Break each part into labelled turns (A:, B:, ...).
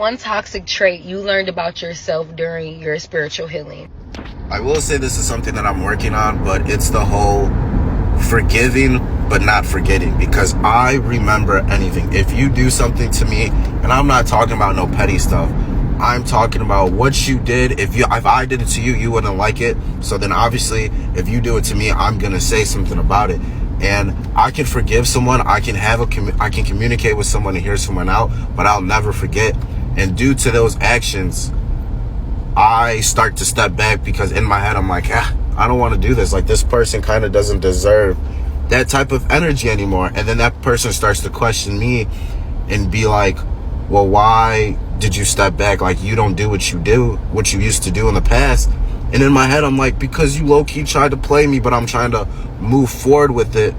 A: one toxic trait you learned about yourself during your spiritual healing?
B: I will say this is something that I'm working on, but it's the whole forgiving but not forgetting, because I remember anything. If you do something to me, and I'm not talking about no petty stuff, I'm talking about what you did. If I did it to you, you wouldn't like it. So then obviously if you do it to me, I'm gonna say something about it. And I can forgive someone, I can communicate with someone and hear someone out, but I'll never forget. And due to those actions, I start to step back, because in my head I'm like, I don't want to do this. Like, this person kind of doesn't deserve that type of energy anymore. And then that person starts to question me and be like, well, why did you step back? Like, you don't do what you used to do in the past. And in my head I'm like, because you low-key tried to play me, but I'm trying to move forward with it,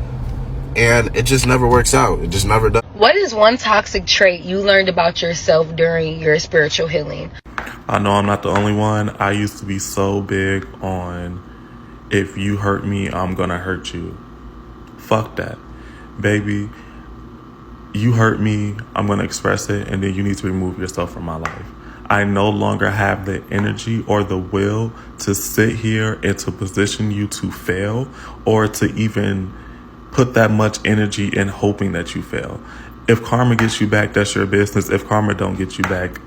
B: and it just never works out. It just never does.
A: What is one toxic trait you learned about yourself during your spiritual healing?
C: I know I'm not the only one. I used to be so big on, if you hurt me, I'm gonna hurt you. Fuck that. Baby, you hurt me, I'm gonna express it, and then you need to remove yourself from my life. I no longer have the energy or the will to sit here and to position you to fail, or to even put that much energy in hoping that you fail. If karma gets you back, that's your business. If karma don't get you back,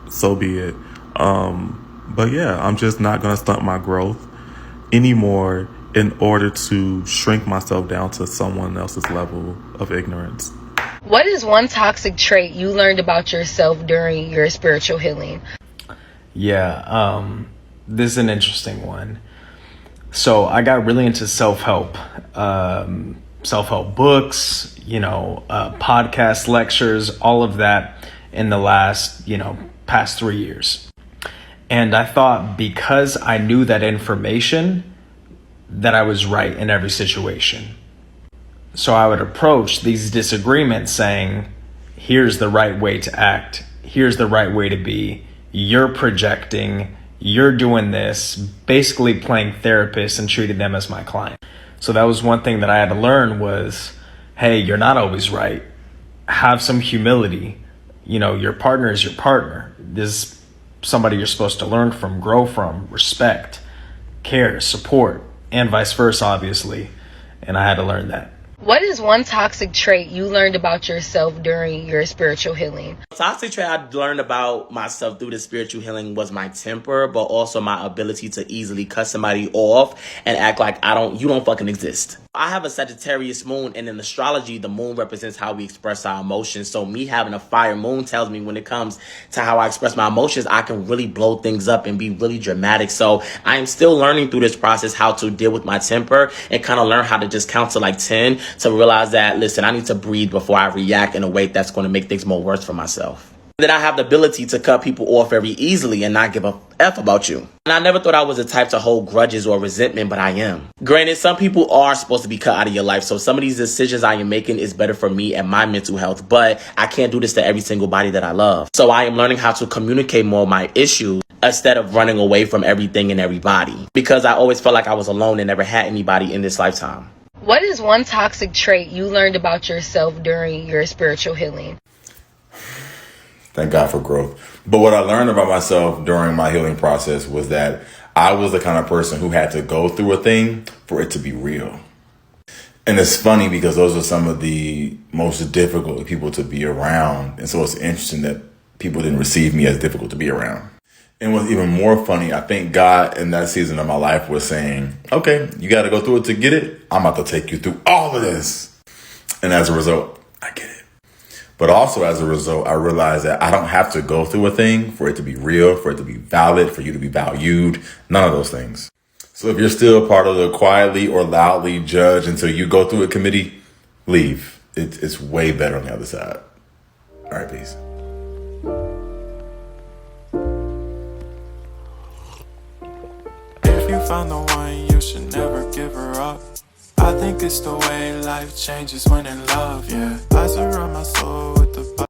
C: so be it. But yeah, I'm just not going to stunt my growth anymore in order to shrink myself down to someone else's level of ignorance.
A: What is one toxic trait you learned about yourself during your spiritual healing?
D: Yeah, this is an interesting one. So I got really into self-help books, podcasts, lectures, all of that in the last, past 3 years. And I thought, because I knew that information, that I was right in every situation. So I would approach these disagreements saying, here's the right way to act. Here's the right way to be. You're projecting. You're doing this. Basically playing therapist and treating them as my client. So that was one thing that I had to learn was, hey, you're not always right. Have some humility. Your partner is your partner. This is somebody you're supposed to learn from, grow from, respect, care, support, and vice versa, obviously. And I had to learn that.
A: What is one toxic trait you learned about yourself during your spiritual healing?
E: Toxic trait I learned about myself through the spiritual healing was my temper, but also my ability to easily cut somebody off and act like you don't fucking exist. I have a Sagittarius moon, and in astrology, the moon represents how we express our emotions. So me having a fire moon tells me when it comes to how I express my emotions, I can really blow things up and be really dramatic. So I am still learning through this process how to deal with my temper and kind of learn how to just count to like 10 to realize that, listen, I need to breathe before I react in a way that's going to make things more worse for myself. Then I have the ability to cut people off very easily and not give a F about you. And I never thought I was the type to hold grudges or resentment, but I am. Granted, some people are supposed to be cut out of your life, so some of these decisions I am making is better for me and my mental health, but I can't do this to every single body that I love. So I am learning how to communicate more of my issues instead of running away from everything and everybody, because I always felt like I was alone and never had anybody in this lifetime.
A: What is one toxic trait you learned about yourself during your spiritual healing?
F: Thank God for growth. But what I learned about myself during my healing process was that I was the kind of person who had to go through a thing for it to be real. And it's funny because those are some of the most difficult people to be around. And so it's interesting that people didn't receive me as difficult to be around. And what's even more funny, I think God in that season of my life was saying, okay, you got to go through it to get it. I'm about to take you through all of this. And as a result, I get it. But also as a result, I realized that I don't have to go through a thing for it to be real, for it to be valid, for you to be valued. None of those things. So if you're still part of the quietly or loudly judge until you go through a committee, leave. It's way better on the other side. All right, peace.
G: If you found the one, you should never give her up. I think it's the way life changes when in love, yeah. I surround my soul with the